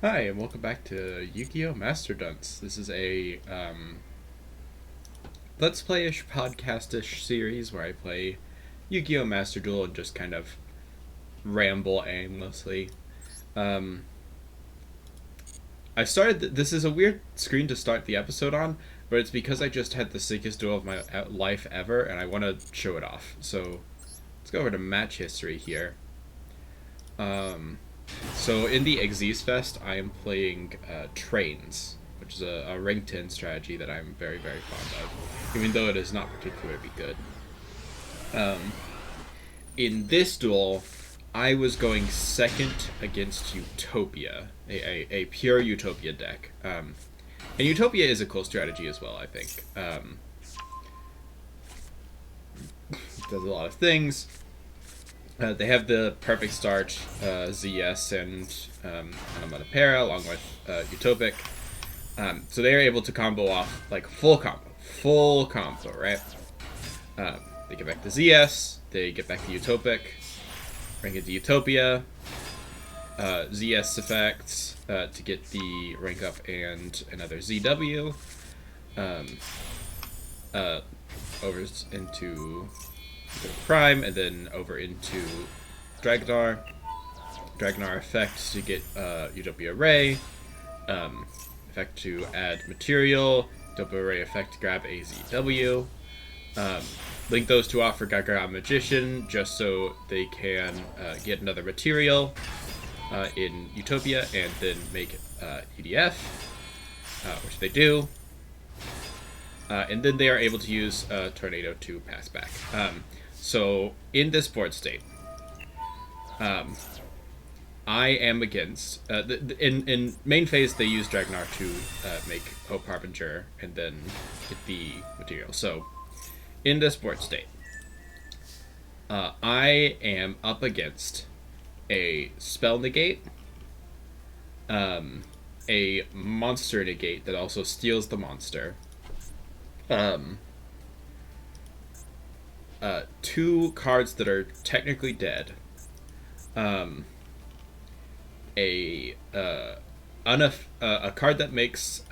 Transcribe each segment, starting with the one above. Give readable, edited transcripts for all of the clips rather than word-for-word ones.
Hi, and welcome back to Yu-Gi-Oh! Master Dunce. This is a Let's Play-ish, podcast-ish series where I play Yu-Gi-Oh! Master Duel and just kind of ramble aimlessly. Um, this is a weird screen to start the episode on, but it's because I just had the sickest duel of my life ever, and I want to show it off. So, let's go over to match history here. So in the Xyz Fest, I am playing Trains, which is a rank 10 strategy that I'm very, very fond of, even though it is not particularly good. In this duel, I was going second against Utopia, a pure Utopia deck. And Utopia is a cool strategy as well, I think. Does a lot of things. They have the perfect start, ZS and Onomatopoeia, along with Utopic. So they are able to combo off, like, full combo, right? They get back to ZS, they get back to Utopic, rank into Utopia, ZS effects to get the rank up and another ZW, over into Prime, and then over into Dragnar effect to get Utopia Ray, effect to add material, Utopia Ray effect to grab AZW, link those two off for Gaga Magician just so they can get another material in Utopia and then make EDF, which they do. And then they are able to use Tornado to pass back. So in this board state, I am against. In main phase, they use Dragnar to make Hope Harbinger and then get the material. So in this board state, I am up against a spell negate, a monster negate that also steals the monster. Two cards that are technically dead. A card that makes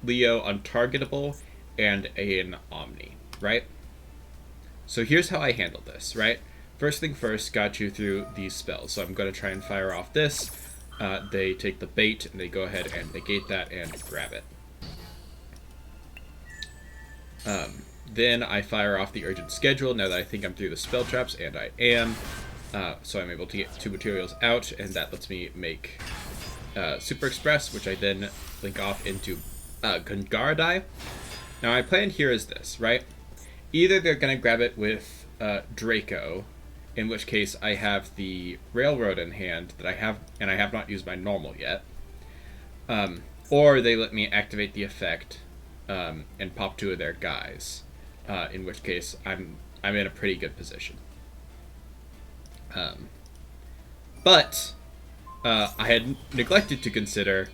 Leo untargetable, and an Omni, right? So here's how I handle this, right? First thing first, got you through these spells. So I'm going to try and fire off this. They take the bait, and they go ahead and negate that and grab it. Then I fire off the Urgent Schedule now that I think I'm through the spell traps, and I am. So I'm able to get two materials out, and that lets me make Super Express, which I then link off into Gungaradai. Now my plan here is this, right? Either they're going to grab it with Draco, in which case I have the Railroad in hand that I have, and I have not used my normal yet. Or they let me activate the effect and pop two of their guys, in which case I'm in a pretty good position. But I had neglected to consider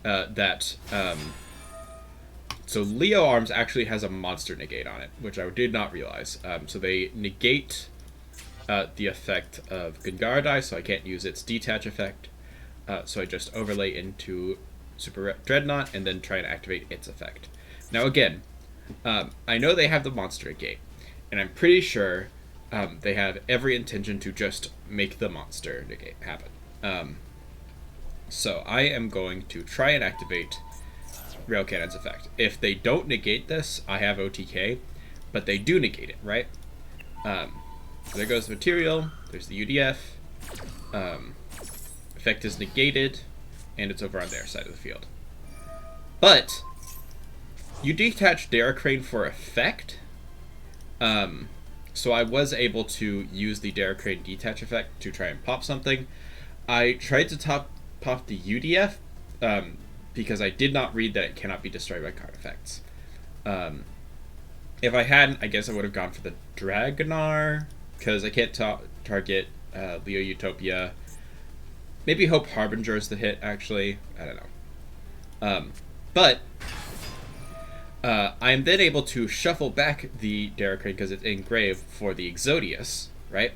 that so Leo Arms actually has a monster negate on it, which I did not realize. So they negate the effect of Gungaradai, so I can't use its detach effect. So I just overlay into Super Dreadnought and then try and activate its effect. Now again, I know they have the monster negate, and I'm pretty sure they have every intention to just make the monster negate happen. So I am going to try and activate Rail Cannon's effect. If they don't negate this, I have OTK, but they do negate it, right? So there goes the material, there's the UDF, effect is negated, and it's over on their side of the field. But you detach Daracrane for effect, so I was able to use the Daracrane detach effect to try and pop something. I tried to pop the UDF, because I did not read that it cannot be destroyed by card effects. If I hadn't, I guess I would have gone for the Dragnar, because I can't target Leo Utopia. Maybe Hope Harbinger is the hit, actually. I don't know. But I am then able to shuffle back the Daracrane because it's engraved for the Exodius, right?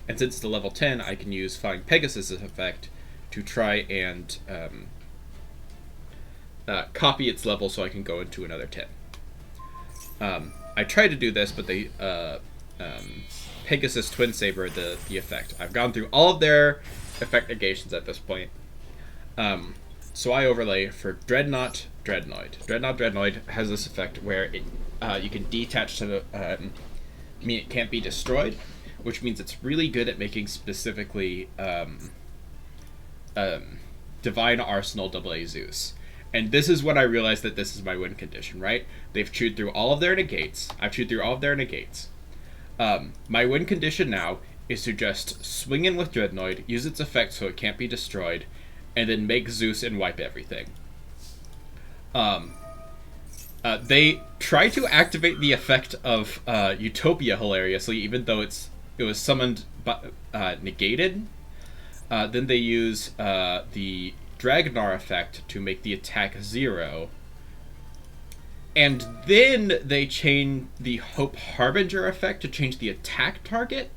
And since it's a level 10, I can use Flying Pegasus' effect to try and copy its level so I can go into another 10. I tried to do this, but they Pegasus Twin Saber the effect. I've gone through all of their effect negations at this point. So I overlay for Dreadnought Dreadnoid. Dreadnought Dreadnoid has this effect where it you can detach to the mean it can't be destroyed, which means it's really good at making specifically Divine Arsenal AA Zeus. And this is when I realized that this is my win condition, right? They've chewed through all of their negates. I've chewed through all of their negates. My win condition now is to just swing in with Dreadnoid, use its effect so it can't be destroyed, and then make Zeus and wipe everything. They try to activate the effect of Utopia hilariously, even though it was summoned but negated. Then they use the Dragnar effect to make the attack 0. And then they chain the Hope Harbinger effect to change the attack target.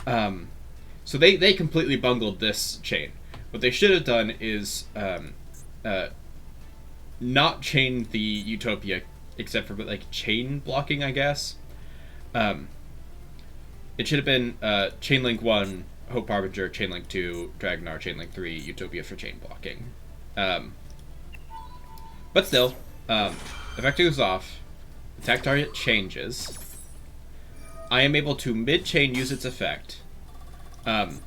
So they completely bungled this chain. What they should have done is not chain the Utopia, except for like chain blocking, I guess. It should have been Chainlink 1, Hope Harbinger, Chainlink 2, Dragnar, Chainlink 3, Utopia for chain blocking. But still, effect goes off, attack target changes. I am able to mid-chain use its effect. I'm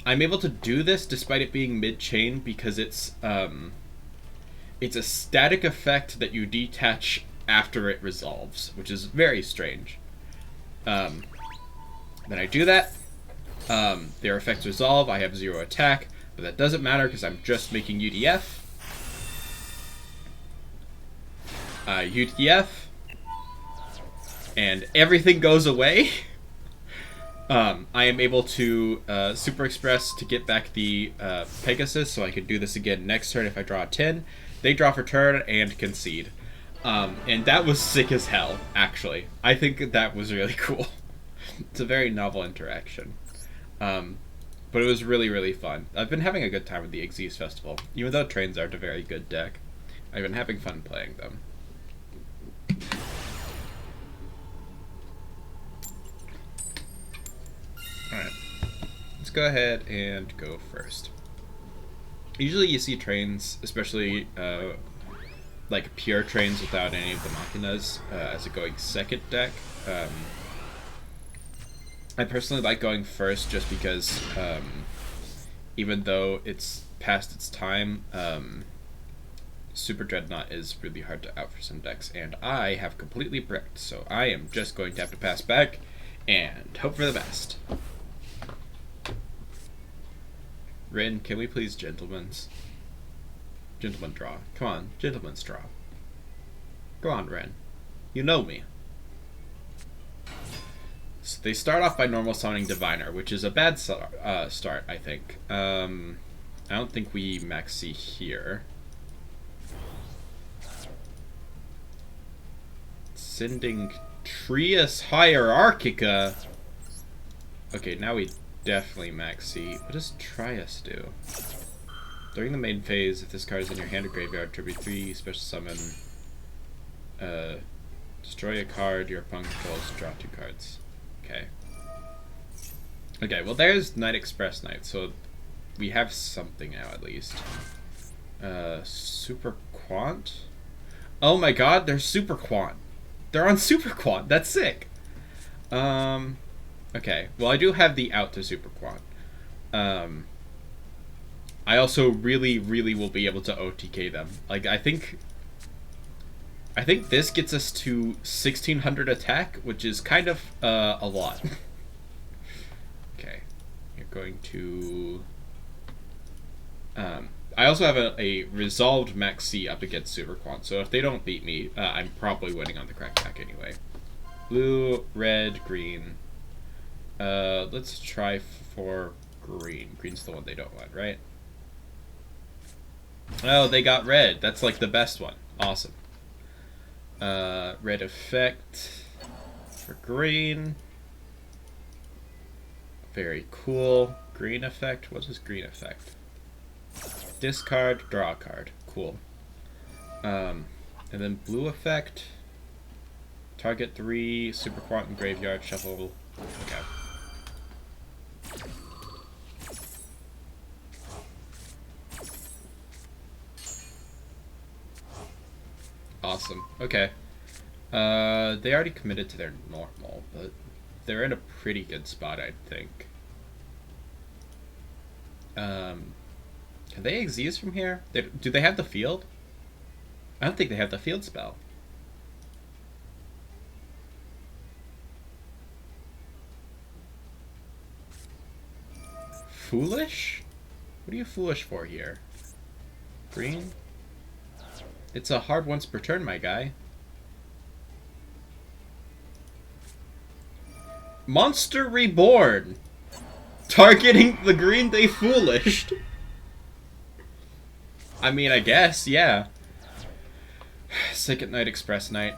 able to do this despite it being mid-chain because it's a static effect that you detach after it resolves, which is very strange. Then I do that. Their effects resolve. I have 0 attack, but that doesn't matter because I'm just making UDF. UDF. And everything goes away. I am able to Super Express to get back the Pegasus, so I can do this again next turn if I draw a 10. They draw for turn and concede. And that was sick as hell, actually. I think that was really cool. It's a very novel interaction. But it was really, really fun. I've been having a good time with the Xyz Festival. Even though trains aren't a very good deck, I've been having fun playing them. Alright. Let's go ahead and go first. Usually you see trains, especially like pure trains without any of the Machinas, as a going second deck. I personally like going first just because even though it's past its time, Super Dreadnought is really hard to out for some decks, and I have completely bricked, so I am just going to have to pass back and hope for the best. Rin, can we please gentlemen's? Gentleman draw. Come on, gentleman's draw. Go on, Ren. You know me. So they start off by normal summoning Diviner, which is a bad start, I think. I don't think we maxi here. Sending Trias Hierarchica. Okay, now we definitely maxi. What does Trias do? During the main phase, if this card is in your hand or graveyard, tribute 3, special summon. Destroy a card your opponent controls, draw 2 cards. Okay. Okay, well there's Night Express Knight, so we have something now at least. Super Quant? Oh my god, they're Super Quant. They're on Super Quant, that's sick! Okay, well I do have the out to Super Quant. I also really, really will be able to OTK them. Like, I think this gets us to 1600 attack, which is kind of a lot. Okay, you're going to... I also have a resolved Max C up against Super Quant, so if they don't beat me, I'm probably winning on the crackback anyway. Blue, red, green. Let's try for green. Green's the one they don't want, right? Oh, they got red. That's like the best one. Awesome. Red effect for green. Very cool. Green effect. What is green effect? Discard, draw a card. Cool. And then blue effect. Target 3, Super Quantum Graveyard, Shuffle. Okay. Awesome. Okay. They already committed to their normal, but they're in a pretty good spot, I think. Can they exist from here? Do they have the field? I don't think they have the field spell. Foolish? What are you foolish for here? Green? It's a hard once per turn, my guy. Monster Reborn! Targeting the green they foolished. I mean, I guess, yeah. Second Night Express Night.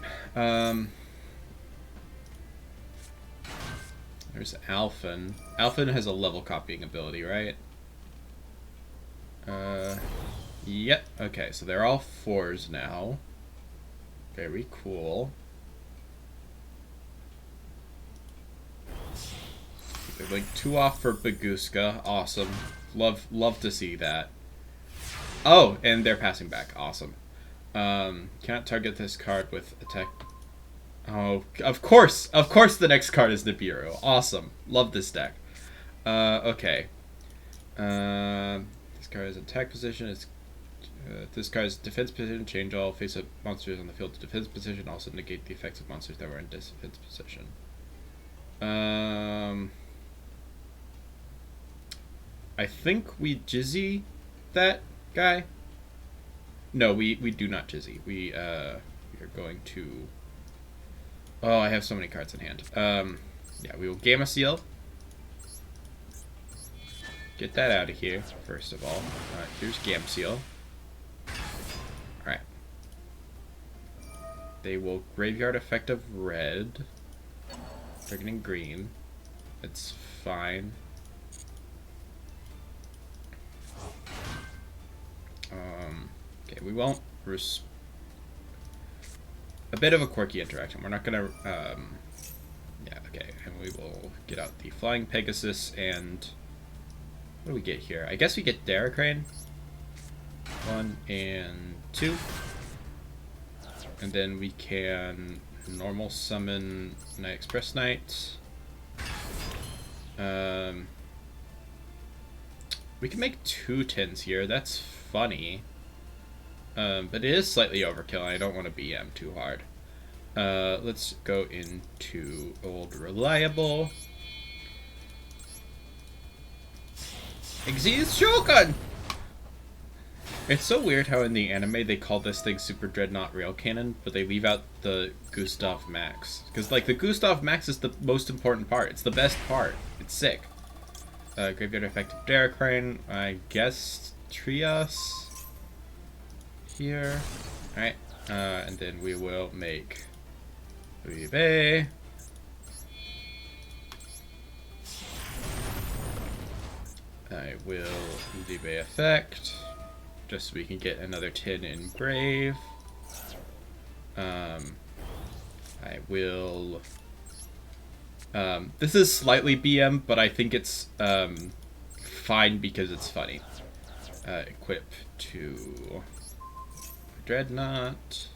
There's Alphen. Alphen has a level copying ability, right? Yep. Okay, so they're all 4s now. Very cool. They're like 2 off for Baguska. Awesome. Love to see that. Oh, and they're passing back. Awesome. Can't target this card with attack. Oh, of course the next card is Nibiru. Awesome. Love this deck. Okay. This card is attack position. It's this card's defense position. Change all face-up monsters on the field to defense position. Also negate the effects of monsters that were in defense position. I think we Jizzy that guy. No, we do not Jizzy. We are going to. Oh, I have so many cards in hand. Yeah, we will Gamma Seal. Get that out of here, first of all. Alright, here's Gamma Seal. Alright. They will Graveyard effect of red. Targeting green. It's fine. Okay, we won't a bit of a quirky interaction. We're not gonna, yeah, okay, and we will get out the Flying Pegasus, and what do we get here? I guess we get Daracrane. 1 and 2. And then we can normal summon Night Express Knight. We can make 2 10s here. That's funny. But it is slightly overkill, and I don't want to BM too hard. Let's go into Old Reliable. Exe's Shogun! It's so weird how in the anime they call this thing Super Dreadnought Rail Cannon, but they leave out the Gustav Max. Because, like, the Gustav Max is the most important part. It's the best part. It's sick. Graveyard Effective Daracrane. I guess Trios here. Alright. And then we will make Uribe. I will Uribe effect. Just so we can get another 10 in Brave. I will. This is slightly BM, but I think it's fine because it's funny. Equip to Dreadnought.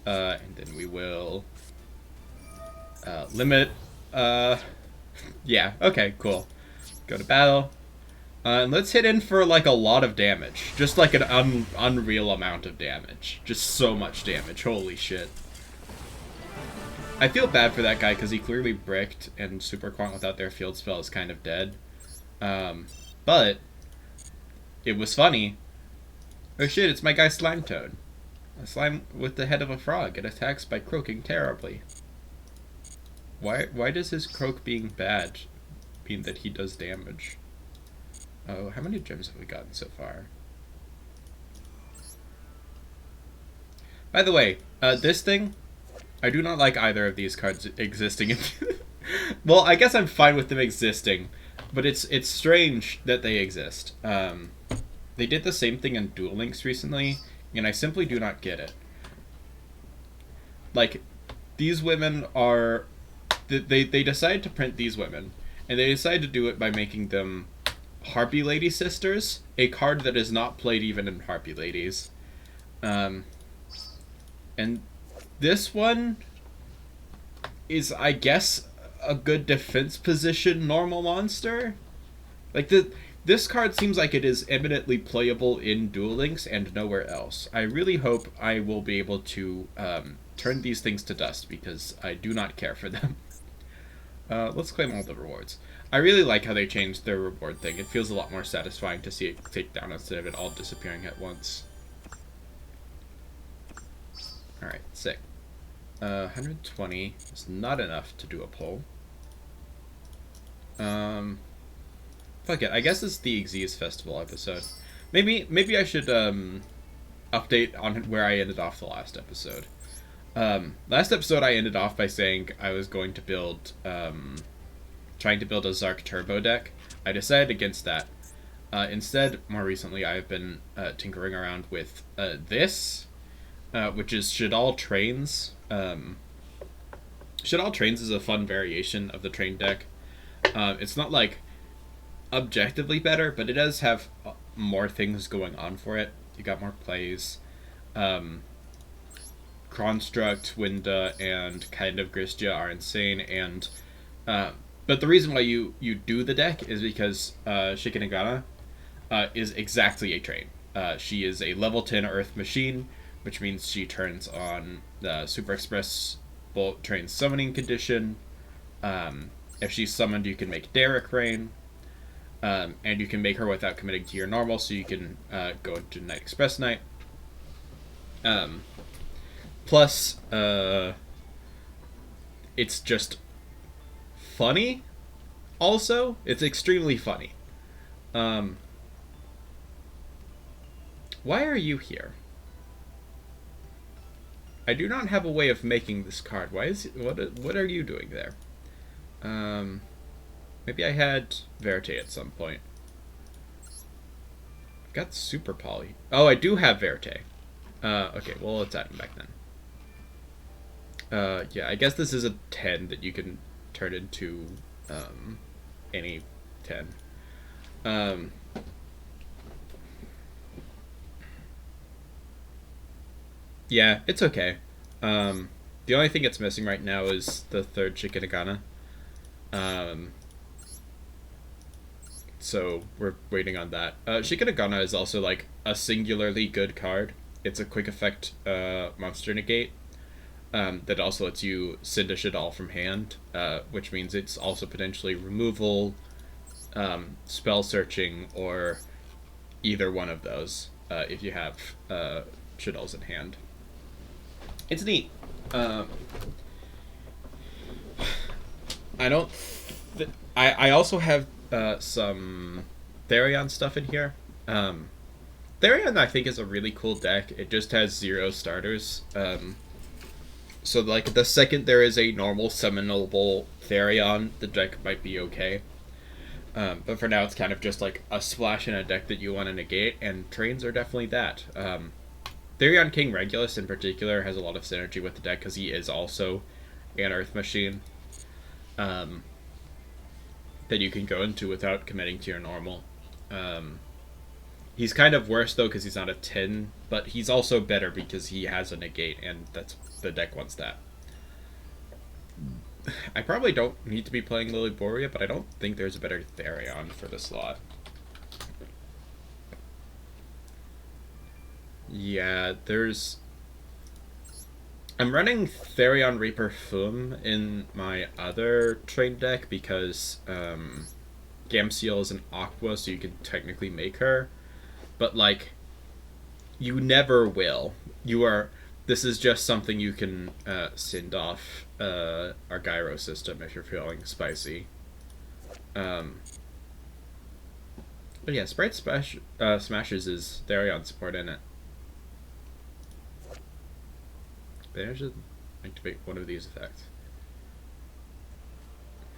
And then we will limit. Yeah, okay, cool. Go to battle. And let's hit in for like a lot of damage. Just like an unreal amount of damage. Just so much damage. Holy shit. I feel bad for that guy because he clearly bricked, and Super Quant without their field spell is kind of dead. But it was funny. Oh shit, it's my guy Slime Toad. A slime with the head of a frog. It attacks by croaking terribly. Why does his croak being bad mean that he does damage? Oh, how many gems have we gotten so far? By the way, this thing, I do not like either of these cards existing in Well, I guess I'm fine with them existing, but it's strange that they exist. They did the same thing in Duel Links recently, and I simply do not get it. Like, these women are... They decided to print these women, and they decided to do it by making them Harpy Lady Sisters, a card that is not played even in Harpy Ladies. And this one is, I guess, a good defense position normal monster. Like, this card seems like it is eminently playable in Duel Links and nowhere else. I really hope I will be able to turn these things to dust, because I do not care for them. Let's claim all the rewards. I really like how they changed their reward thing. It feels a lot more satisfying to see it take down instead of it all disappearing at once. Alright, sick. 120 is not enough to do a poll. Fuck it, I guess it's the Xyz Festival episode. Maybe I should update on where I ended off the last episode. Last episode I ended off by saying I was going to build, trying to build a Zark Turbo deck. I decided against that. Instead, more recently, I've been tinkering around with this, which is Shadal Trains. Shadal Trains is a fun variation of the train deck. It's not, like, objectively better, but it does have more things going on for it. You got more plays. Construct, Winda, and kind of Gristia are insane, and but the reason why you do the deck is because Shikinagana is exactly a train. She is a level 10 Earth machine, which means she turns on the Super Express Bolt Train summoning condition. If she's summoned, you can make Derek Rain, and you can make her without committing to your normal, so you can go into Night Express Night. Plus, it's just funny. Also, it's extremely funny. Why are you here? I do not have a way of making this card. What are you doing there? Maybe I had Verite at some point. I've got Super Poly. Oh, I do have Verite. Okay, well, let's add him back then. Yeah, I guess this is a 10 that you can turn into any 10. Yeah, it's okay. The only thing it's missing right now is the third Shikinagana. So we're waiting on that. Shikinagana is also, like, a singularly good card. It's a quick effect monster negate. That also lets you send a Shadal from hand, which means it's also potentially removal, spell searching, or either one of those if you have Shadals in hand. It's neat. I also have some Therion stuff in here. Therion, I think, is a really cool deck. It just has 0 starters. So, like, the second there is a normal summonable Therion, the deck might be okay. But for now, it's kind of just, like, a splash in a deck that you want to negate, and trains are definitely that. Therion King Regulus, in particular, has a lot of synergy with the deck, because he is also an Earth Machine that you can go into without committing to your normal. He's kind of worse, though, because he's not a 10, but he's also better because he has a negate, and that's the deck wants that. I probably don't need to be playing Lilyboria, but I don't think there's a better Therion for the slot. Yeah, I'm running Therion Reaper Fum in my other train deck because Gamciel is an Aqua, so you can technically make her. But, like, you never will. This is just something you can send off our Gyro system if you're feeling spicy. But yeah, Sprite Smashes is Therion support in it. Maybe I should activate one of these effects.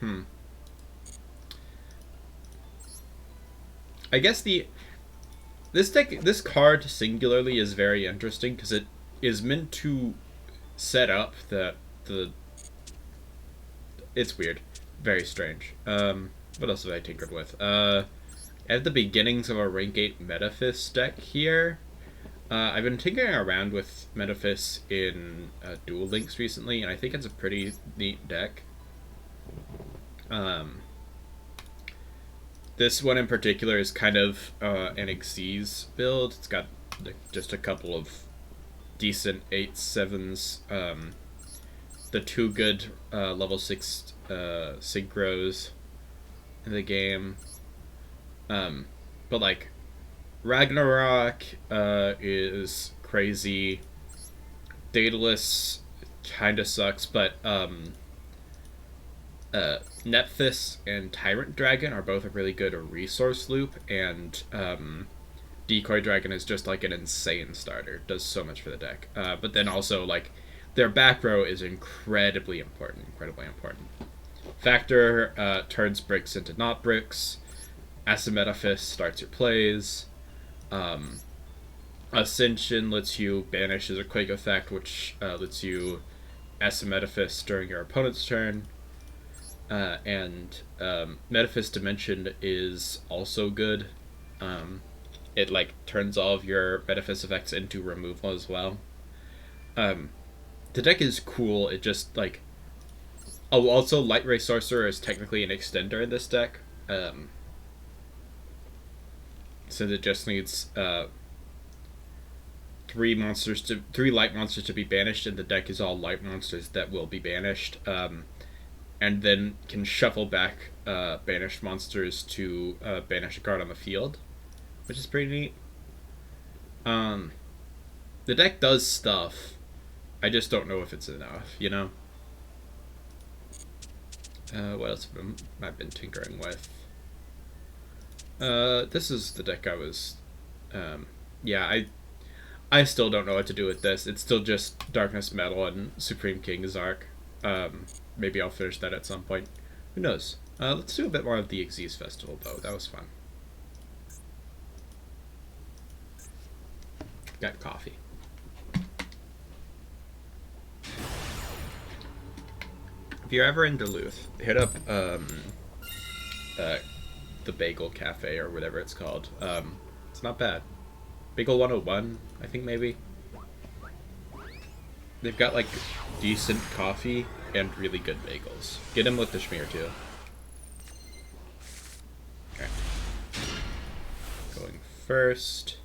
Hmm. I guess this card singularly is very interesting because it is meant to set up the it's weird, very strange. What else have I tinkered with? At the beginnings of a rank 8 Metaphys deck here. I've been tinkering around with Metaphys in Duel Links recently, and I think it's a pretty neat deck. This one in particular is kind of an Xyz build. It's got just a couple of decent 8/7s. The two good level 6 synchros in the game. But like Ragnarok is crazy. Daedalus kind of sucks, but Nephthys and Tyrant Dragon are both a really good resource loop, and Decoy Dragon is just like an insane starter. Does so much for the deck. But then also like their back row is incredibly important. Factor turns bricks into not bricks. Asymetaphys starts your plays. Ascension lets you banish as a quick effect, which lets you Asymetaphys during your opponent's turn. And Metaphys Dimension is also good. It like turns all of your Metaphys effects into removal as well. The deck is cool. It just like also Light Ray Sorcerer is technically an extender in this deck. Since it just needs three light monsters to be banished, and the deck is all light monsters that will be banished. And then can shuffle back banished monsters to banish a card on the field, which is pretty neat. The deck does stuff. I just don't know if it's enough, you know? What else have I been tinkering with? This is the deck I was... yeah, I still don't know what to do with this. It's still just Darkness Metal and Supreme King's Arc. Maybe I'll finish that at some point. Who knows? Let's do a bit more of the Xyz Festival, though. That was fun. Got coffee. If you're ever in Duluth, hit up the Bagel Cafe or whatever it's called. It's not bad. Bagel 101, I think maybe. They've got like decent coffee and really good bagels. Get them with the schmear too. Okay. Going first.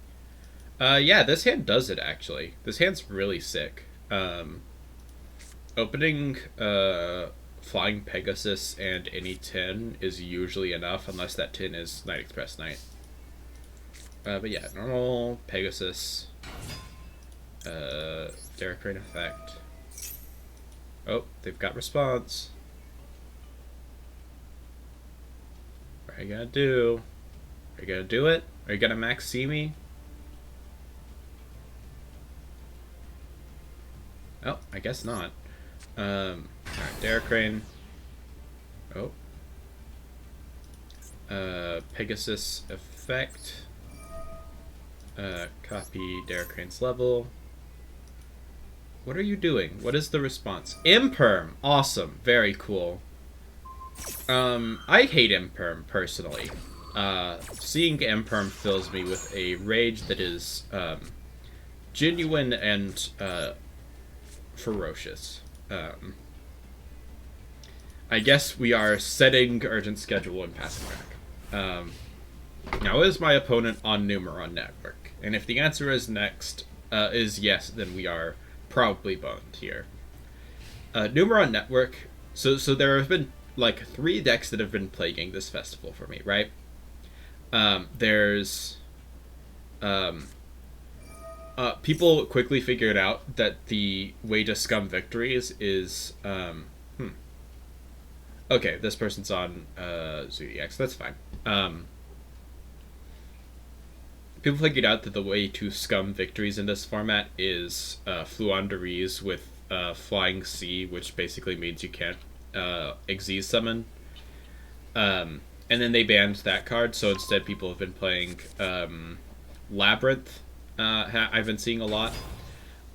Yeah, this hand does it actually. This hand's really sick. Opening Flying Pegasus and any 10 is usually enough, unless that 10 is Night Express Knight. But yeah, normal Pegasus. Derek Crane effect. Oh, they've got response. What are you gonna do? Are you gonna do it? Are you gonna max see me? Oh, I guess not. Alright, Derek Crane. Oh. Pegasus effect. Copy Derek Crane's level. What are you doing? What is the response? Imperm! Awesome. Very cool. I hate Imperm, personally. Seeing Imperm fills me with a rage that is, genuine and, ferocious. I guess we are setting urgent schedule and passing back. Now, is my opponent on Numeron Network? And if the answer is is yes, then we are probably boned here. Numeron Network. So there have been like 3 decks that have been plaguing this festival for me, right? There's people quickly figured out that the way to scum victories is okay, this person's on Zodiacs, that's fine. People figured out that the way to scum victories in this format is Fluanderies with Flying Sea, which basically means you can't Xyz summon. And then they banned that card, so instead people have been playing Labyrinth. I've been seeing a lot.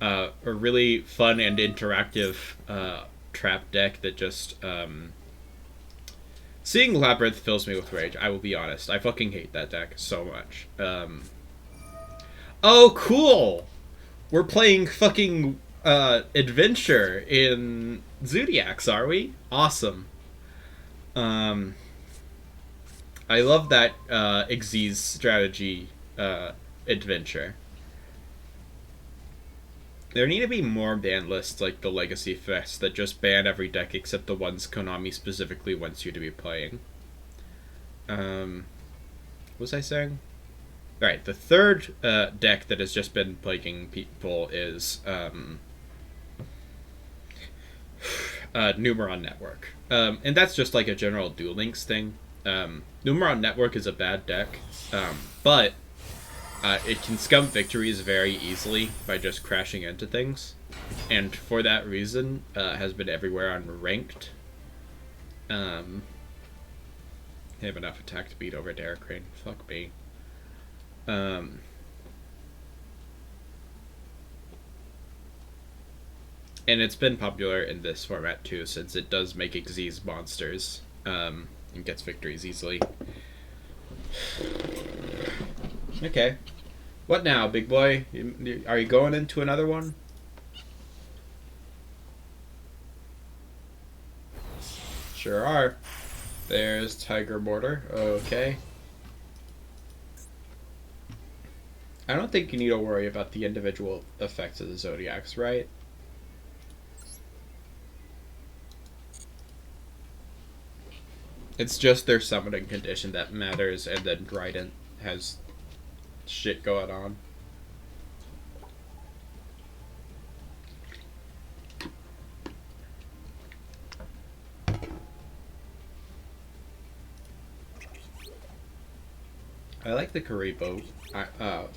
A really fun and interactive trap deck that just seeing Labyrinth fills me with rage. I will be honest. I fucking hate that deck so much. Oh, cool! We're playing fucking Adventure in Zodiacs, are we? Awesome. I love that Xyz strategy Adventure. There need to be more ban lists like the Legacy Fest that just ban every deck except the ones Konami specifically wants you to be playing. What was I saying? Alright, the third deck that has just been plaguing people is Numeron Network. And that's just like a general Duel Links thing. Numeron Network is a bad deck, but it can scum victories very easily by just crashing into things. And for that reason, has been everywhere on Ranked. They have enough attack to beat over Derek Crane. Fuck me. And it's been popular in this format too, since it does make Xyz monsters and gets victories easily. Okay. What now, big boy? Are you going into another one? Sure are. There's Tiger Mortar. Okay. I don't think you need to worry about the individual effects of the Zodiacs, right? It's just their summoning condition that matters, and then Dryden has shit going on. I like the Karibo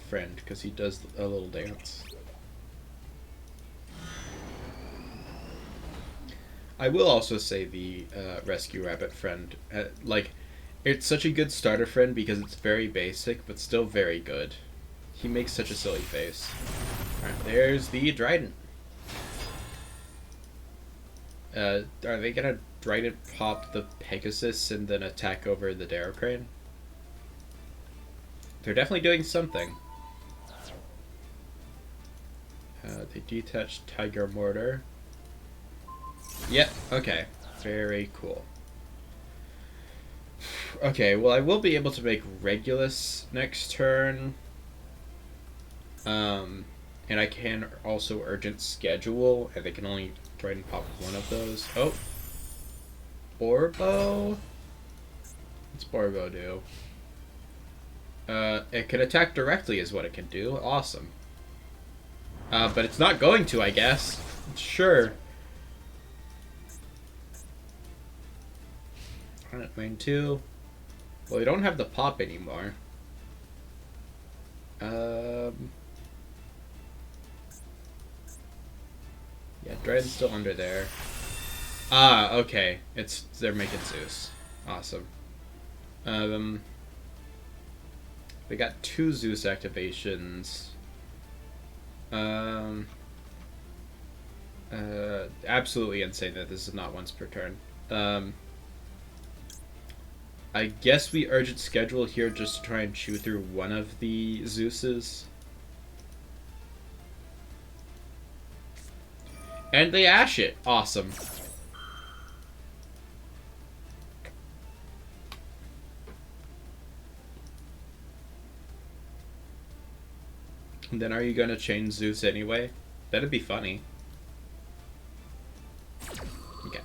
friend because he does a little dance. I will also say the Rescue Rabbit friend, like, it's such a good starter friend because it's very basic, but still very good. He makes such a silly face. Alright, there's the Dryden. Are they gonna Dryden pop the Pegasus and then attack over the Darrowcrane? They're definitely doing something. They detached Tiger Mortar. Yep, okay. Very cool. Okay, well I will be able to make Regulus next turn. And I can also Urgent Schedule, and they can only try and pop one of those. Oh! Borbo? What's Borbo do? It can attack directly is what it can do. Awesome. But it's not going to, I guess. Sure. Main 2. Well, we don't have the pop anymore. Yeah, Dread's still under there. Ah, okay. They're making Zeus. Awesome. We got 2 Zeus activations. Absolutely insane that this is not once per turn. I guess we Urgent Schedule here just to try and chew through one of the Zeuses. And they ash it. Awesome. And then are you gonna change Zeus anyway? That'd be funny. Okay.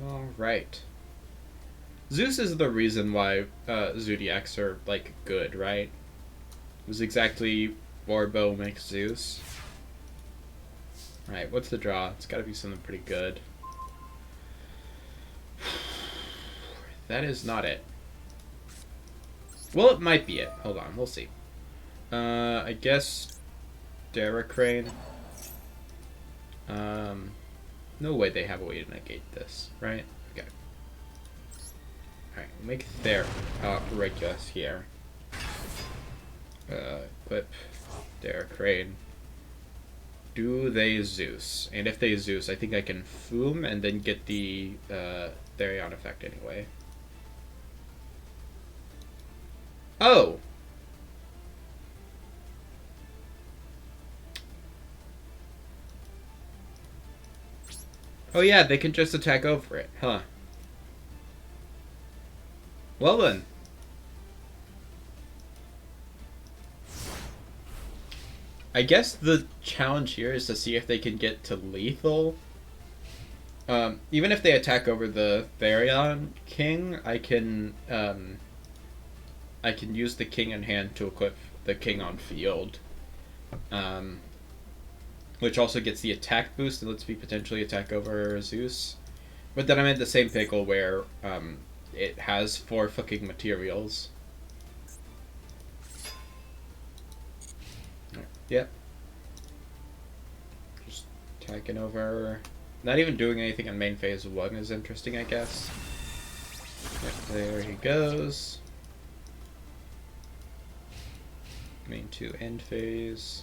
Alright. Zeus is the reason why Zodiacs are, like, good, right? It was exactly Borbo makes Zeus. Alright, what's the draw? It's gotta be something pretty good. That is not it. Well, it might be it. Hold on, we'll see. I guess Darracrane. No way they have a way to negate this, right? Okay. Alright, we'll make their Regulus here. Equip their Crane. Do they Zeus? And if they Zeus, I think I can Foom and then get the Therion effect anyway. Oh! Oh yeah, they can just attack over it, huh? Well then. I guess the challenge here is to see if they can get to lethal. Even if they attack over the Therion King, I can use the King in hand to equip the King on field. Which also gets the attack boost and lets me potentially attack over Zeus. But then I'm in the same pickle where it has 4 fucking materials. Yep. Just attacking over. Not even doing anything on main phase 1 is interesting, I guess. Yep, there he goes. Main 2 end phase.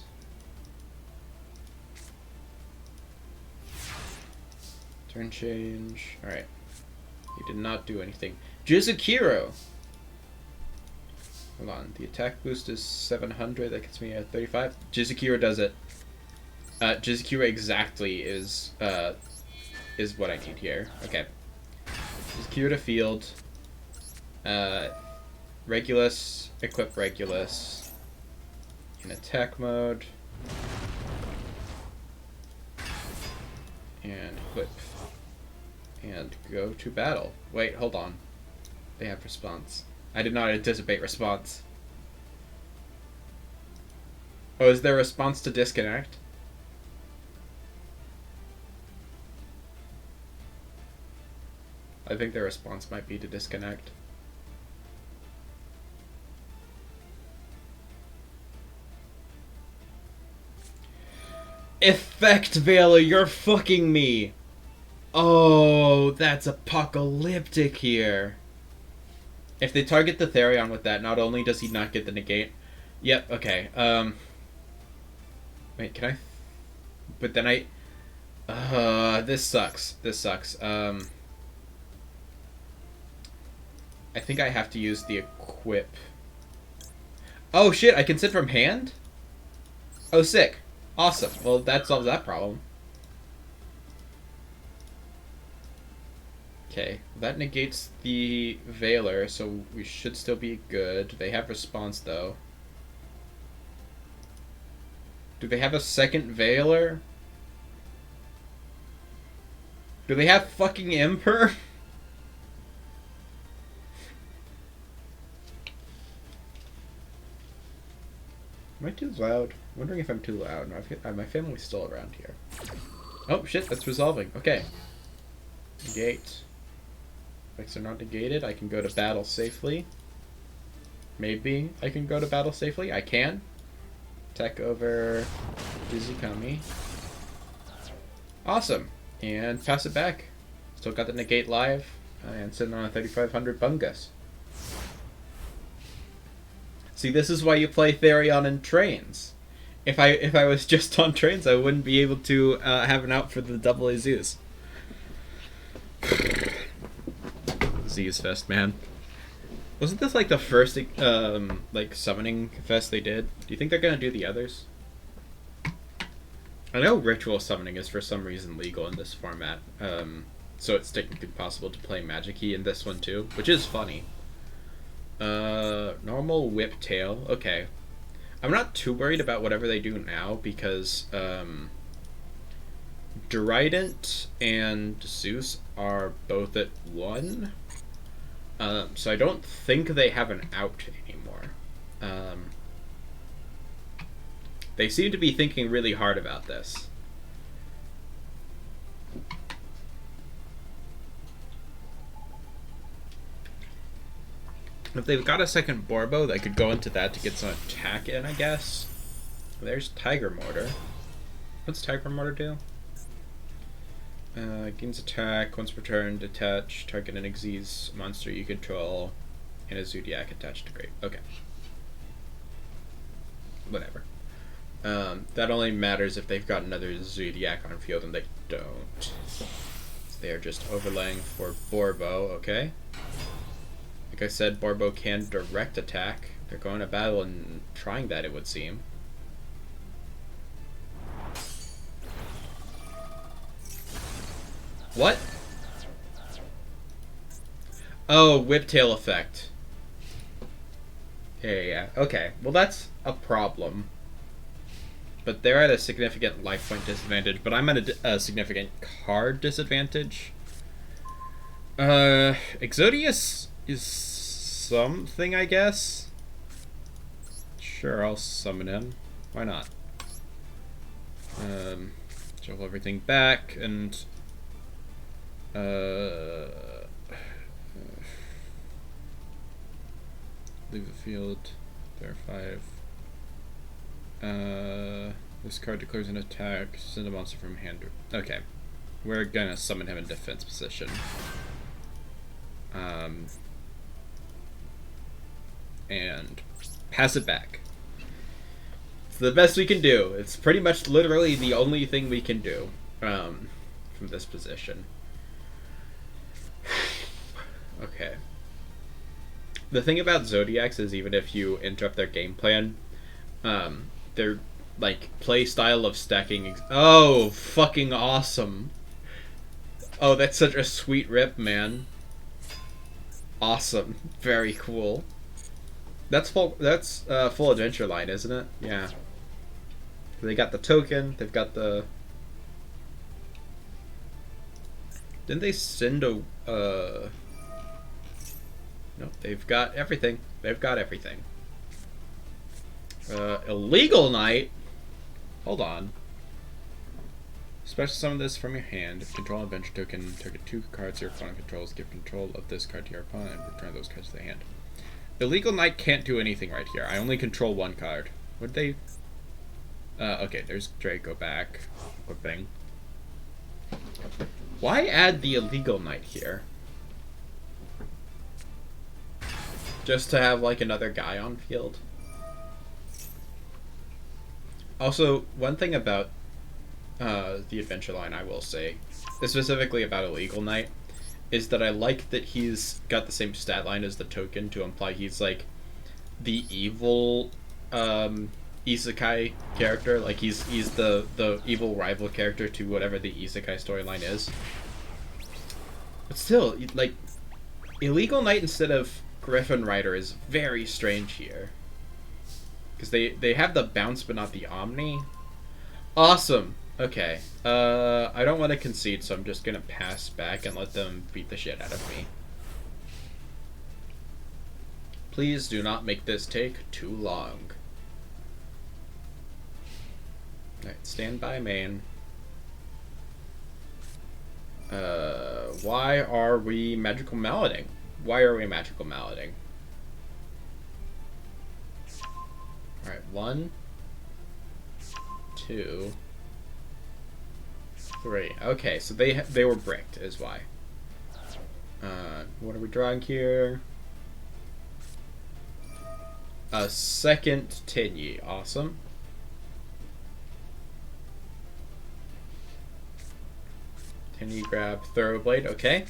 Turn change. Alright. He did not do anything. Jizukiro! Hold on. The attack boost is 700. That gets me at 35. Jizukiro does it. Jizukiro exactly is what I need here. Okay. Jizukiro to field. Regulus. Equip Regulus. In attack mode. And equip. And go to battle. Wait, hold on. They have response. I did not anticipate response. Oh, is there a response to disconnect? I think their response might be to disconnect. Effect Veiler, you're fucking me! Oh, that's apocalyptic here. If they target the Therion with that, not only does he not get the negate... Yep, okay. Wait, can I... But then I... this sucks. This sucks. I think I have to use the equip. Oh shit, I can sit from hand? Oh, sick. Awesome. Well, that solves that problem. Okay, that negates the Veiler, so we should still be good. They have response, though. Do they have a second Veiler? Do they have fucking Emperor? Am I too loud? I'm wondering if I'm too loud. My family's still around here. Oh, shit, that's resolving. Okay. Negate. Effects are not negated. I can go to battle safely. Maybe I can go to battle safely. I can. Attack over Izukami. Awesome. And pass it back. Still got the negate live. And sitting on a 3500 Bungus. See, this is why you play Therion in trains. If I was just on trains, I wouldn't be able to have an out for the double Azus. Zeus Fest, man. Wasn't this like the first like summoning fest they did? Do you think they're gonna do the others? I know ritual summoning is for some reason legal in this format, so it's technically possible to play Magic-y in this one too, which is funny. Normal whip tail. Okay. I'm not too worried about whatever they do now because Derident and Zeus are both at 1. So I don't think they have an out anymore. They seem to be thinking really hard about this. If they've got a second Borbo, they could go into that to get some attack in, I guess. There's Tiger Mortar. What's Tiger Mortar do? Gains attack once per turn. Detach. Target an Xyz monster you control, and a Zodiac attached to Grave. Okay. Whatever. That only matters if they've got another Zodiac on field, and they don't. So they are just overlaying for Borbo. Okay. Like I said, Borbo can direct attack. They're going to battle and trying that, it would seem. What? Oh, whiptail effect. Yeah. Okay. Well, that's a problem. But they're at a significant life point disadvantage, but I'm at a significant card disadvantage. Exodius is something, I guess. Sure, I'll summon him. Why not? Shuffle everything back and leave the field. There are 5. This card declares an attack. Send a monster from hand. Okay, we're gonna summon him in defense position. And pass it back. It's the best we can do. It's pretty much literally the only thing we can do from this position. Okay. The thing about Zodiacs is even if you interrupt their game plan, their like play style of stacking. Oh, fucking awesome! Oh, that's such a sweet rip, man. Awesome, very cool. That's full. That's full adventure line, isn't it? Yeah. They got the token. They've got the. Didn't they send a? No, they've got everything. They've got everything. Illegal Knight? Hold on. Special summon this from your hand. If you control an adventure token, target 2 cards your opponent controls, give control of this card to your opponent, and return those cards to the hand. Illegal Knight can't do anything right here. I only control 1 card. Would they? Okay, there's Draco back. Equipping. Why add the Illegal Knight here? Just to have, like, another guy on field? Also, one thing about the adventure line I will say, specifically about Illegal Knight, is that I like that he's got the same stat line as the token to imply he's like the evil isekai character. Like he's the evil rival character to whatever the isekai storyline is. But still, like, Illegal Knight instead of Griffin Rider is very strange here. Because they have the bounce but not the omni. Awesome. Okay. I don't want to concede, so I'm just gonna pass back and let them beat the shit out of me. Please do not make this take too long. Alright, stand by main. Why are we magical malading? Why are we magical malading? Alright, 1, 2, 3. Okay, so they were bricked, is why. What are we drawing here? A second Tinyi. Awesome. Tinyi grab Thoroughblade. Okay.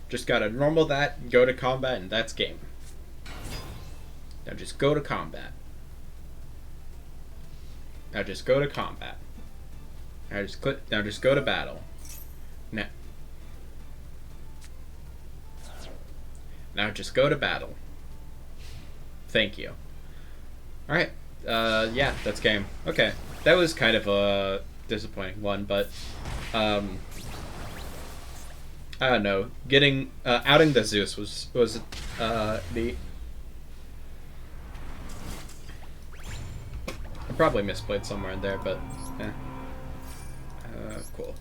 Just gotta normal that, go to combat, and that's game. Now just go to combat. Now just go to combat. Now just click. Now just go to battle. Now just go to battle. Thank you. All right. Yeah, that's game. Okay, that was kind of a disappointing one, but I don't know. Getting outing the Zeus was neat. I probably misplayed somewhere in there, but yeah. Cool.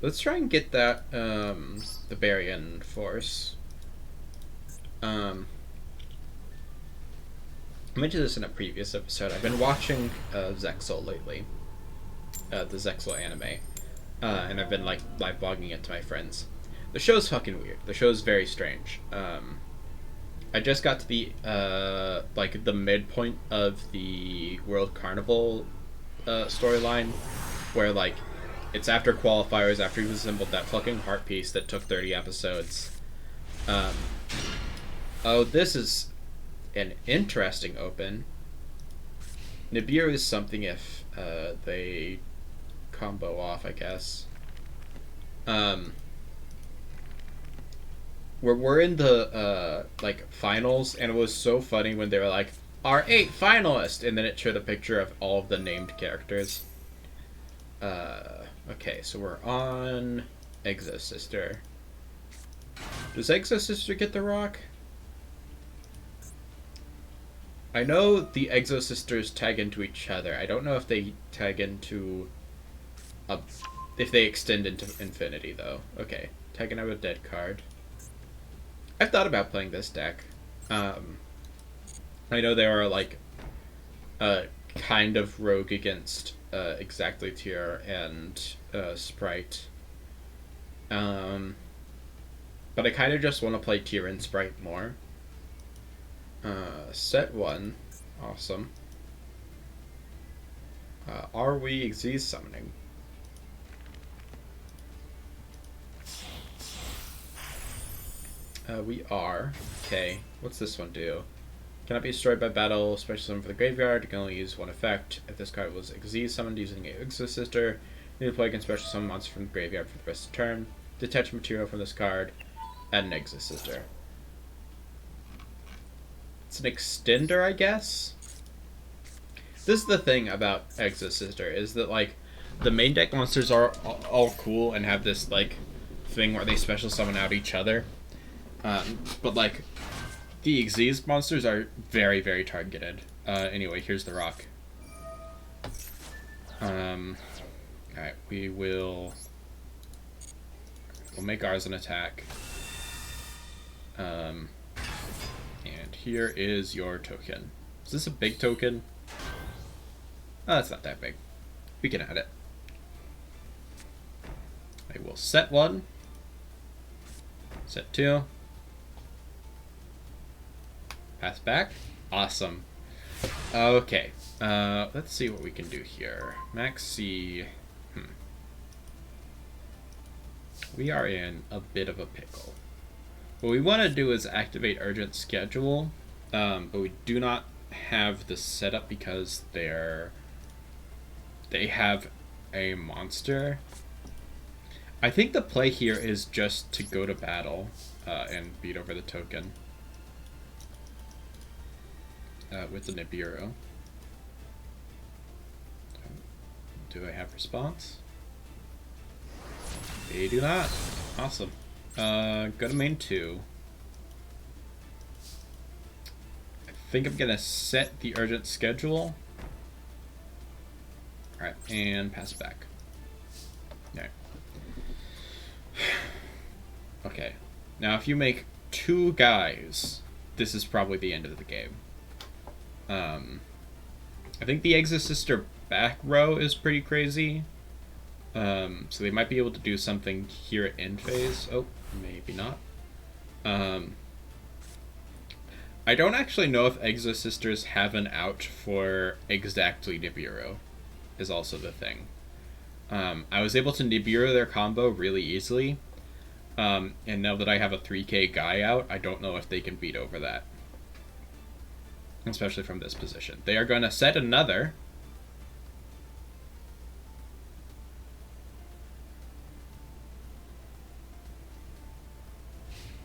Let's try and get that the Barian Force. I mentioned this in a previous episode. I've been watching Zexal lately, the Zexal anime, and I've been like live blogging it to my friends. The show's fucking weird. The show's very strange. I just got to the like the midpoint of the World Carnival storyline, where like it's after qualifiers, after you've assembled that fucking heart piece that took 30 episodes. Oh, this is an interesting open. Nibiru is something if they combo off, I guess. We're in the like finals, and it was so funny when they were like our 8 finalists, and then it showed a picture of all of the named characters. Okay, so we're on Exo Sister. Does Exo Sister get the rock? I know the Exo Sisters tag into each other. I don't know if they tag into if they extend into infinity though. Okay, tagging out a dead card. I've thought about playing this deck. I know they are like kind of rogue against Exactly Tier and Sprite. But I kind of just want to play Tier and Sprite more. Set 1. Awesome. Are we Xyz summoning? We are. Okay, what's this one do? Cannot be destroyed by battle, special summon for the graveyard. You can only use one effect. If this card was Xyz summoned using a Exo Sister, you need to play against special summon monster from the graveyard for the rest of the turn. Detach material from this card. Add an Exo Sister. It's an extender, I guess? This is the thing about Exo Sister, is that, like, the main deck monsters are all cool and have this, like, thing where they special summon out each other. But, like, the Xyz monsters are very, very targeted. Anyway, here's the rock. Alright, we'll make ours an attack. And here is your token. Is this a big token? Oh, it's not that big. We can add it. I will set 1. Set 2. Pass back. Awesome. Okay. Let's see what we can do here. Max C. We are in a bit of a pickle. What we want to do is activate Urgent Schedule, but we do not have the setup because they have a monster. I think the play here is just to go to battle and beat over the token. With the Nibiru. Do I have response? They do not. Awesome. Go to main 2. I think I'm gonna set the Urgent Schedule. Alright, and pass it back. Alright. Okay. Now if you make 2 guys, this is probably the end of the game. I think the Exo Sister back row is pretty crazy. So they might be able to do something here at end phase. Oh, maybe not. I don't actually know if Exo Sisters have an out for exactly Nibiru, is also the thing. I was able to Nibiru their combo really easily. And now that I have a 3k guy out, I don't know if they can beat over that. Especially from this position. They are going to set another.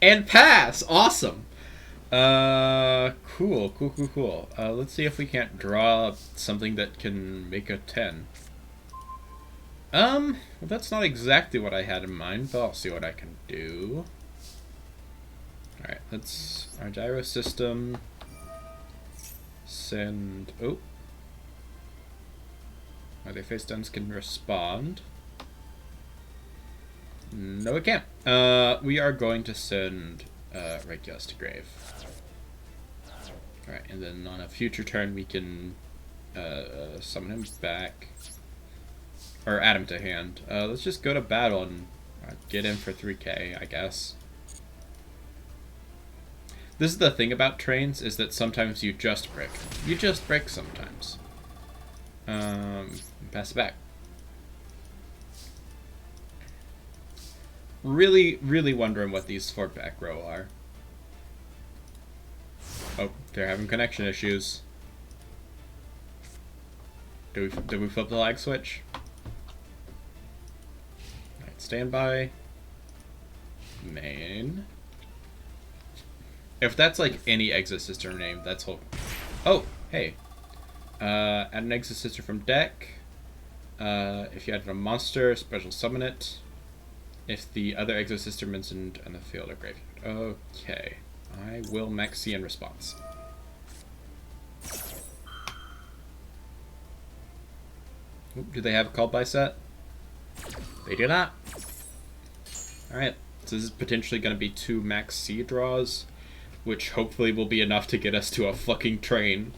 And pass! Awesome! Cool. Let's see if we can't draw something that can make a 10. Well, that's not exactly what I had in mind, but I'll see what I can do. Alright, let's... Our gyro system... Send... Oh. Are they face Dunce can respond? No, it can't. We are going to send Regulus to grave. Alright, and then on a future turn we can summon him back. or add him to hand. Let's just go to battle and get in for 3k, I guess. This is the thing about trains, is that sometimes you just brick. You just brick sometimes. Pass it back. Really, really wondering what these 4 back row are. Oh, they're having connection issues. Did we flip the lag switch? Alright, standby. Main. If that's like any exit system name, that's whole. Oh, hey. Add an exit system from deck. If you added a monster, special summon it. If the other exit system mentioned in the field or graveyard. Okay. I will maxi in response. Oop, do they have a call by set? They do not. Alright. So this is potentially going to be 2 max C draws, which hopefully will be enough to get us to a fucking train.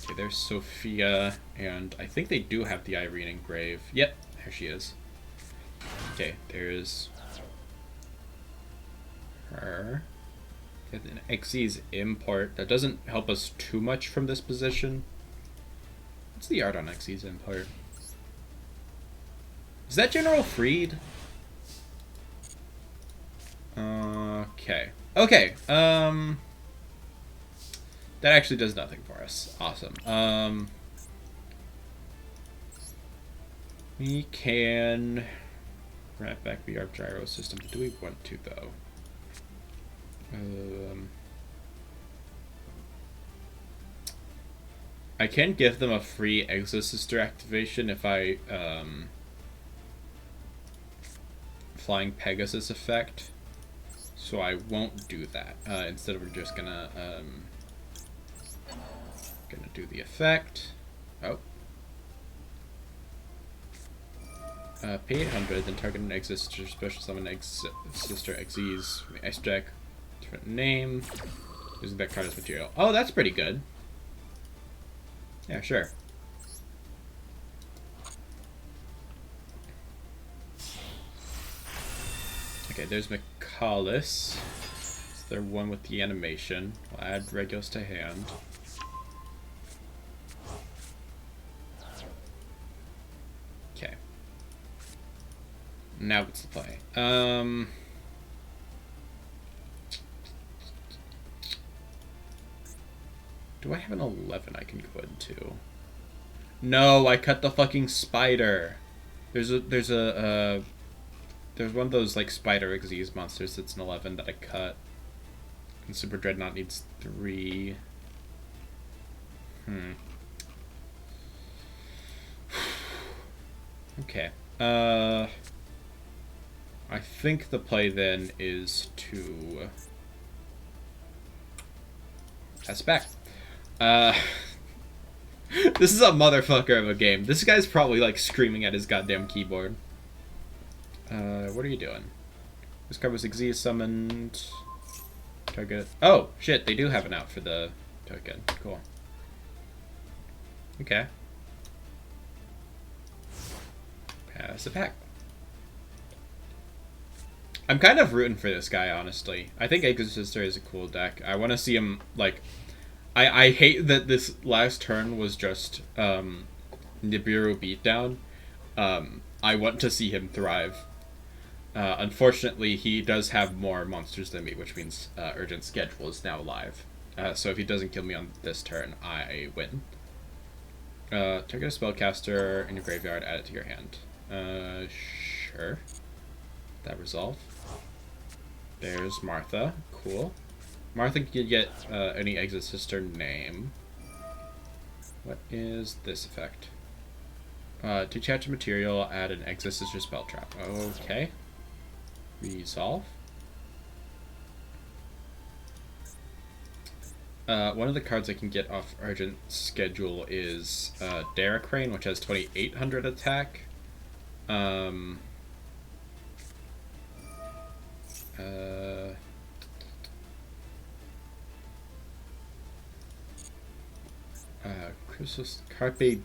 Okay, there's Sophia, and I think they do have the Irene engrave. Yep, there she is. Okay, there's her. Get an Xyz import. That doesn't help us too much from this position. What's the art on Xyz import? Is that General Freed? Okay. Okay. That actually does nothing for us. Awesome. We can wrap back the ARC gyro system. Do we want to, though? I can give them a free Exosister activation if I, Flying Pegasus effect. So I won't do that. Instead, we're just gonna do the effect. Oh. Pay 800, then target an Exosister, special summon Exosister Xyz from the X deck. Different name. Using that card as material. Oh, that's pretty good. Yeah, sure. Okay, there's McCallus. Is there one with the animation? We'll add Regulus to hand. Okay. Now what's the play? Do I have an 11 I can go into? No, I cut the fucking spider. There's one of those like spider Xyz monsters that's an 11 that I cut. And Super Dreadnought needs 3. Okay. I think the play then is to pass back. This is a motherfucker of a game. This guy's probably like screaming at his goddamn keyboard. What are you doing? This card was Xyz summoned. Target. Oh, shit, they do have an out for the token. Cool. Okay. Pass it back. I'm kind of rooting for this guy, honestly. I think Exosister is a cool deck. I want to see him, like... I hate that this last turn was just Nibiru beatdown. I want to see him thrive. Unfortunately, he does have more monsters than me, which means Urgent Schedule is now live. So if he doesn't kill me on this turn, I win. Target a spellcaster in your graveyard, add it to your hand. Sure. That resolve. There's Martha. Cool. Martha can get any Exosister name. What is this effect? To catch a material, add an Exosister spell trap. Okay. Resolve. One of the cards I can get off Urgent Schedule is Daracrane, which has 2800 attack. Carpe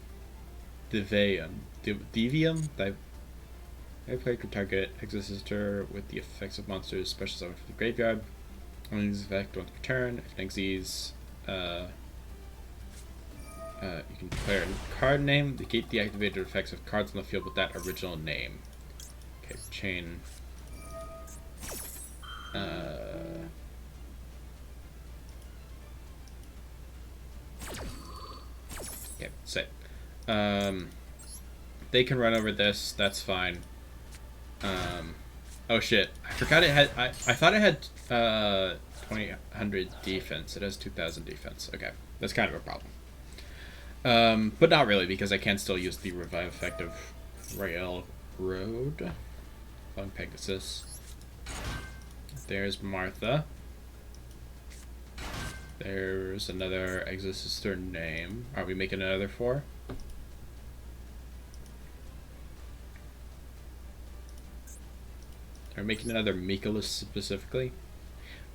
Devium. Devium? Every player can target Exorcister with the effects of monsters, special summon from the graveyard. Only this effect once per turn. If it exceeds, you can declare a card name, negate the activated effects of cards on the field with that original name. Okay, chain. Okay, say. They can run over this, that's fine. Oh shit, I forgot it had, I thought it had 2000 defense. It has 2000 defense. Okay, that's kind of a problem. But not really, because I can still use the revive effect of Railroad on Pegasus. There's Martha. There's another Exorcister name. Are we making another 4? Are we making another Mikolas specifically?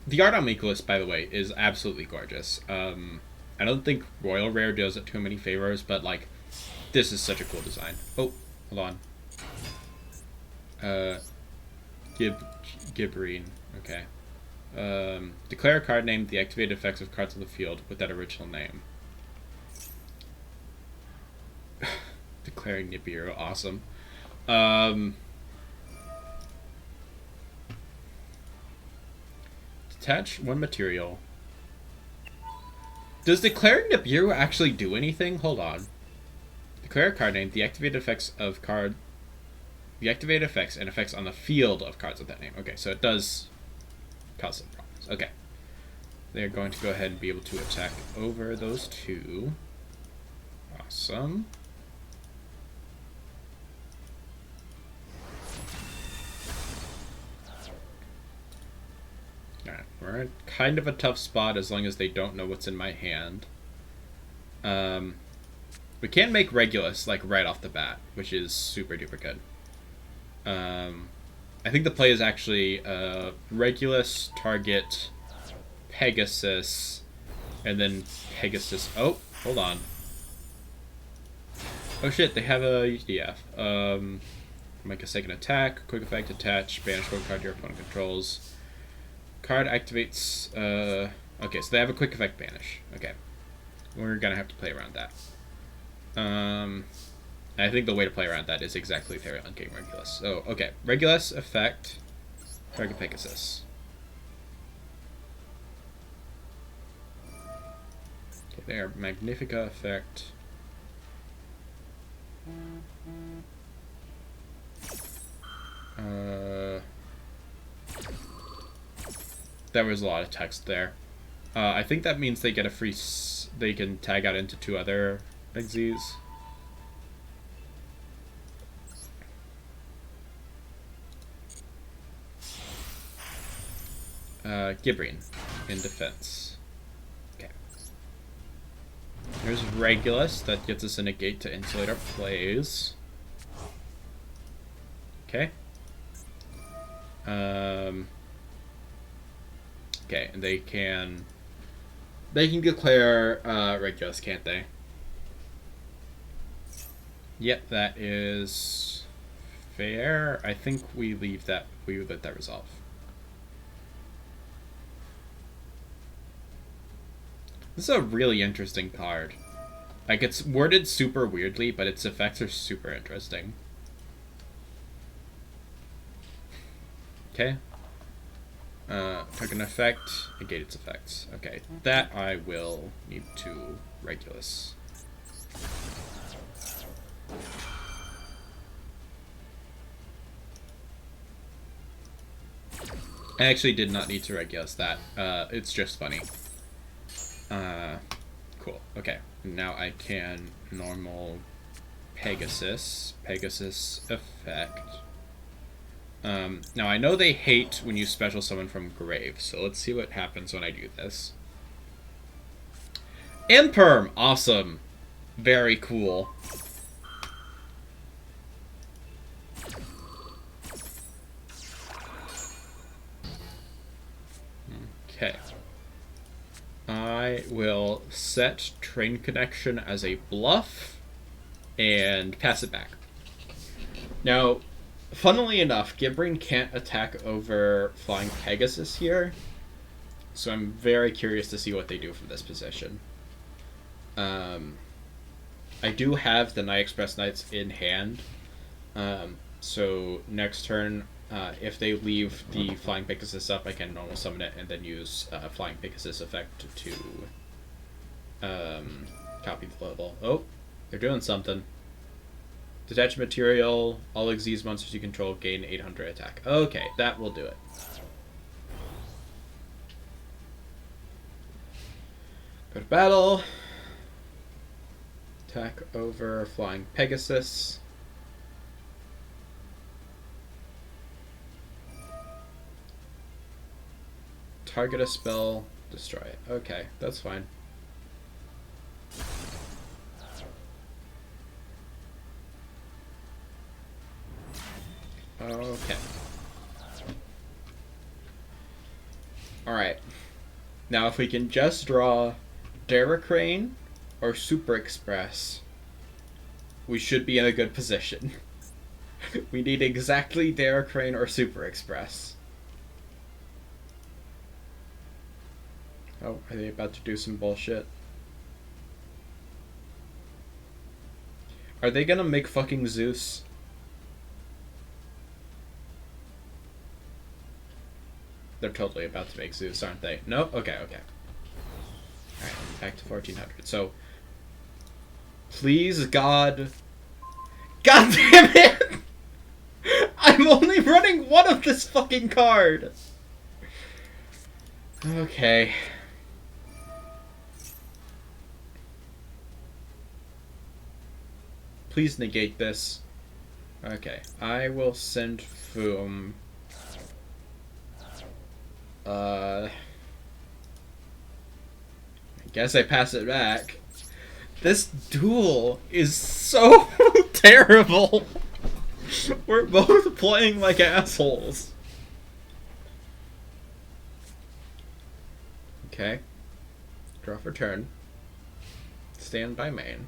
The art on Mikolas, by the way, is absolutely gorgeous. I don't think Royal Rare does it too many favors, but like, this is such a cool design. Oh, hold on. Gibrine. Okay. Declare a card name, the activated effects of cards on the field with that original name. Declaring Nibiru, awesome. Detach one material. Does declaring Nibiru actually do anything? Hold on. Declare a card name, the activated effects of card. The activated effects and effects on the field of cards with that name. Okay, so it does cause some problems. Okay. They're going to go ahead and be able to attack over those 2. Awesome. Alright, we're in kind of a tough spot as long as they don't know what's in my hand. We can make Regulus, like, right off the bat, which is super duper good. I think the play is actually Regulus, target Pegasus, and then Pegasus. Oh, hold on. Oh shit, they have a UDF. Make a second attack, quick effect, attach, banish one card your opponent controls. Card activates. Okay, so they have a quick effect banish. Okay, we're gonna have to play around that. I think the way to play around that is exactly their unking Regulus. So, okay. Regulus effect. Target Pegasus. Okay, there. Magnifica effect. There was a lot of text there. I think that means they get a free... they can tag out into 2 other Exes. Gibrine in defense. Okay. Here's Regulus. That gets us a negate to insulate our plays. Okay. Okay, and they can declare Regulus, can't they? Yep, that is fair. I think we leave that. We let that resolve. This is a really interesting card. Like, it's worded super weirdly, but its effects are super interesting. Okay. Target an effect, negate its effects. Okay, that I will need to Regulus. I actually did not need to Regulus that. It's just funny. Cool. Okay. Now I can normal Pegasus effect. Now I know they hate when you special summon from grave, so let's see what happens when I do this. Imperm! Awesome. Very cool. Okay. I I will set train connection as a bluff and pass it back. Now, funnily enough, Gibran can't attack over Flying Pegasus here, so I'm very curious to see what they do from this position. I do have the Night Express Knights in hand, so next turn, if they leave the Flying Pegasus up, I can normal summon it and then use Flying Pegasus effect to copy the level. Oh, they're doing something. Detach material, all Xyz monsters you control gain 800 attack. Okay, that will do it. Go to battle. Attack over Flying Pegasus. Target a spell, destroy it. Okay, that's fine. Okay. Alright. Now if we can just draw Derricrane or Super Express, we should be in a good position. We need exactly Derricrane or Super Express. Oh, are they about to do some bullshit? Are they gonna make fucking Zeus? They're totally about to make Zeus, aren't they? No? Okay, okay. Alright, back to 1400. So, please, God... God damn it! I'm only running one of this fucking card! Okay. Please negate this. Okay, I will send Foom... I guess I pass it back. This duel is so terrible. We're both playing like assholes. Okay. Draw for turn. Stand by main.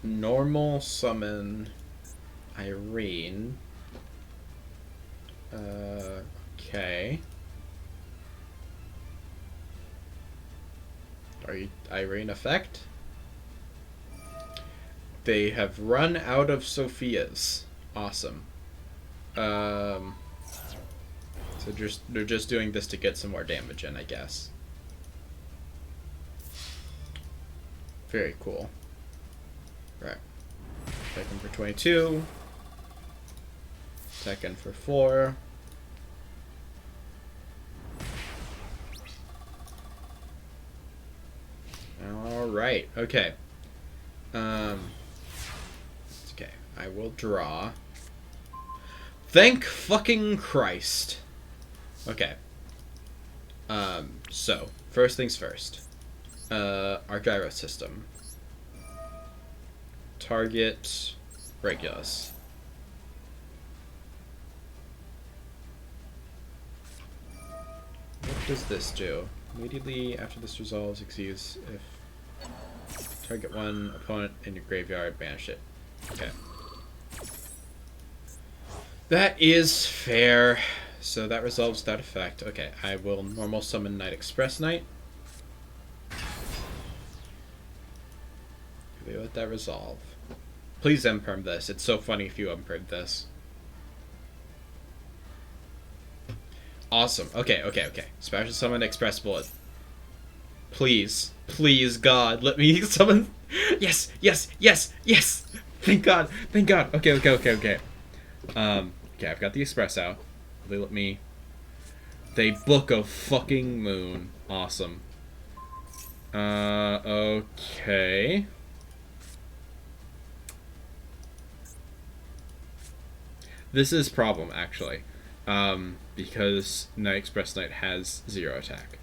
Normal summon Irene. Okay. Are you Irene effect? They have run out of Sophias. Awesome. So they're just doing this to get some more damage in, I guess. Very cool. Right. Second for 22. Second for 4. Alright, okay. Okay, I will draw. Thank fucking Christ. Okay. So, first things first. Our gyro system. Target Regulus. What does this do? Immediately after this resolves, exceeds if target one opponent in your graveyard, banish it. Okay. That is fair. So that resolves that effect. Okay, I will normal summon Night Express Knight. We let that resolve. Please imperm this. It's so funny if you imperm this. Awesome. Okay, okay, okay. Special summon Express Bullet. Please. Please, God. Let me summon... Yes! Yes! Yes! Yes! Thank God! Thank God! Okay, okay, okay, okay. Okay, I've got the Express out. They let me... They book a fucking moon. Awesome. Okay... This is problem, actually, because Night Express Knight has 0 attack.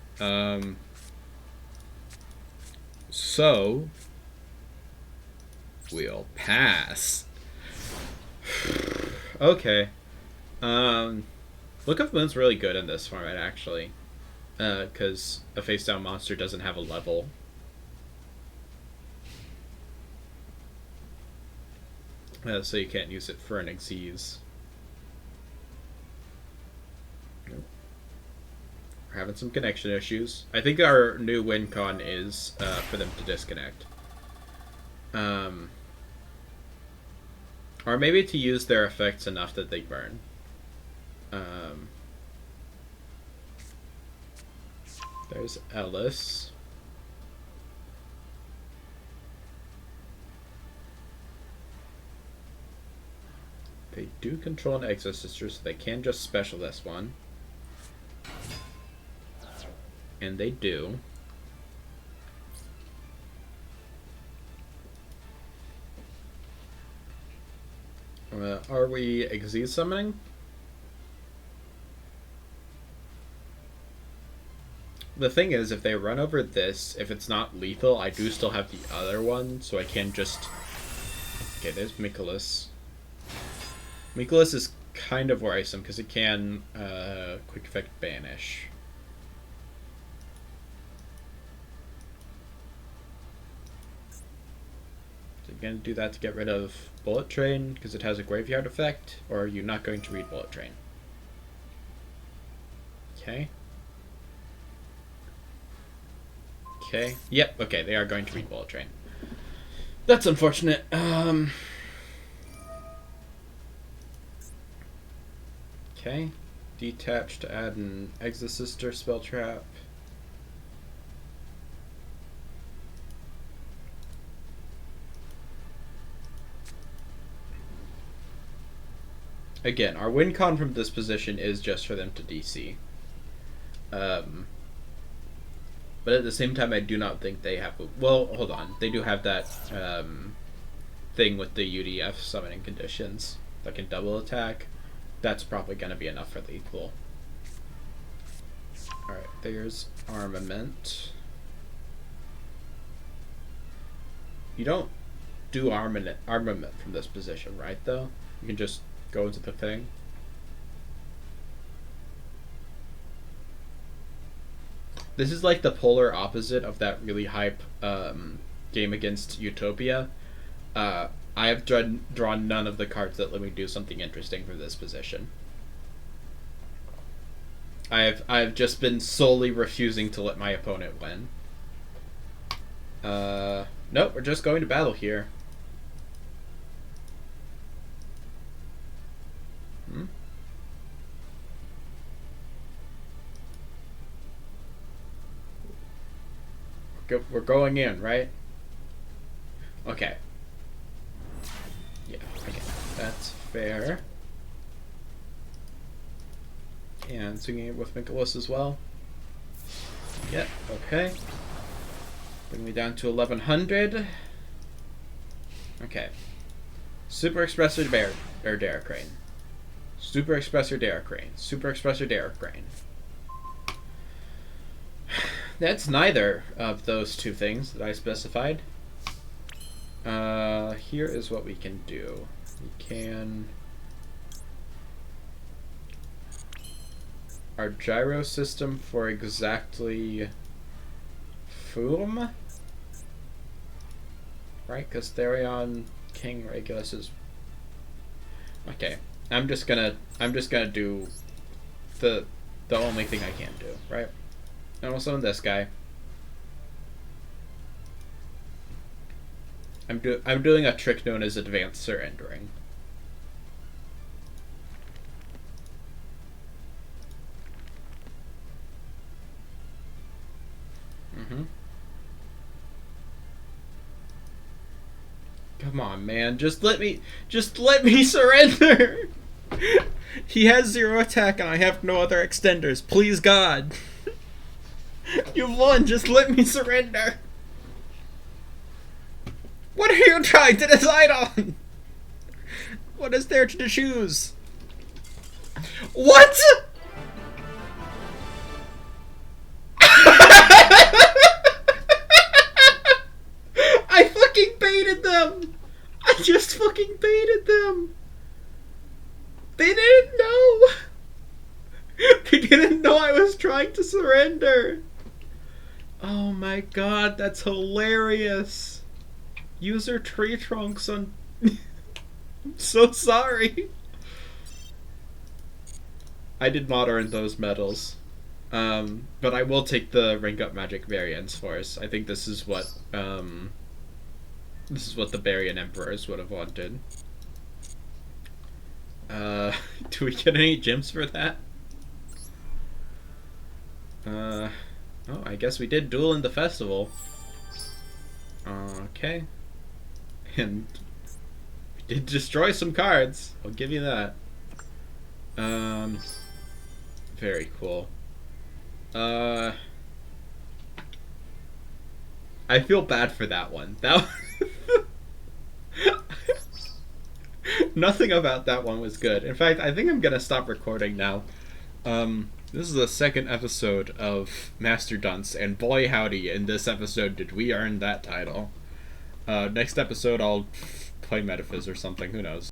So, we'll pass. Okay. Look of Moon's really good in this format, actually. Because a face-down monster doesn't have a level. So you can't use it for an Xyz. Nope. We're having some connection issues. I think our new win con is for them to disconnect. Or maybe to use their effects enough that they burn. There's Ellis. They do control an Exosister, so they can just special this one. And they do. Are we Xyz summoning? The thing is, if they run over this, if it's not lethal, I do still have the other one, so I can just... Okay, there's Mikolas. Mikolas is kind of worrisome, because it can quick effect banish. So you're going to do that to get rid of Bullet Train, because it has a graveyard effect, or are you not going to read Bullet Train? Okay. Okay. Yep. Okay. They are going to read Bullet Train. That's unfortunate. Okay. Detach to add an Exosister spell trap. Again, our win con from this position is just for them to DC. But at the same time, I do not think they have... Well, hold on. They do have that thing with the UDF summoning conditions that can double attack. That's probably going to be enough for lethal. Alright, there's Armament. You don't do armament from this position, right, though? You can just go into the thing. This is like the polar opposite of that really hype game against Utopia. I have drawn none of the cards that let me do something interesting for this position. I've just been solely refusing to let my opponent win. Nope, we're just going to battle here. We're going in, right? Okay. Yeah, okay. That's fair. And swinging it with Mikolas as well. Yep, okay. Bring me down to 1100. Okay. Super Expressor Dare Crane. Super Expressor Dare Crane. Super Expressor Dare Crane. That's neither of those two things that I specified. Here is what we can do. We can... Our gyro system for exactly... Foom? Right, because Therion King Regulus is... Okay, I'm just gonna do the only thing I can do, right? And we'll summon this guy. I'm doing a trick known as Advanced Surrendering. Come on, man. Just let me surrender. He has 0 attack and I have no other extenders. Please, God. You've won. Just let me surrender. What are you trying to decide on? What is there to choose? What? I fucking baited them. I just fucking baited them. They didn't know. didn't know I was trying to surrender. Oh my god, that's hilarious. User tree trunks on... I'm so sorry. I did not earn those medals. But I will take the rank up magic variance force. I think this is what the Barian Emperors would have wanted. Do we get any gems for that? Oh, I guess we did duel in the festival. Okay. And we did destroy some cards. I'll give you that. Very cool. I feel bad for that one. That nothing about that one was good. In fact, I think I'm gonna stop recording now. This is the second episode of Master Dunce, and boy howdy, in this episode did we earn that title. Next episode I'll play Metaphys or something, who knows.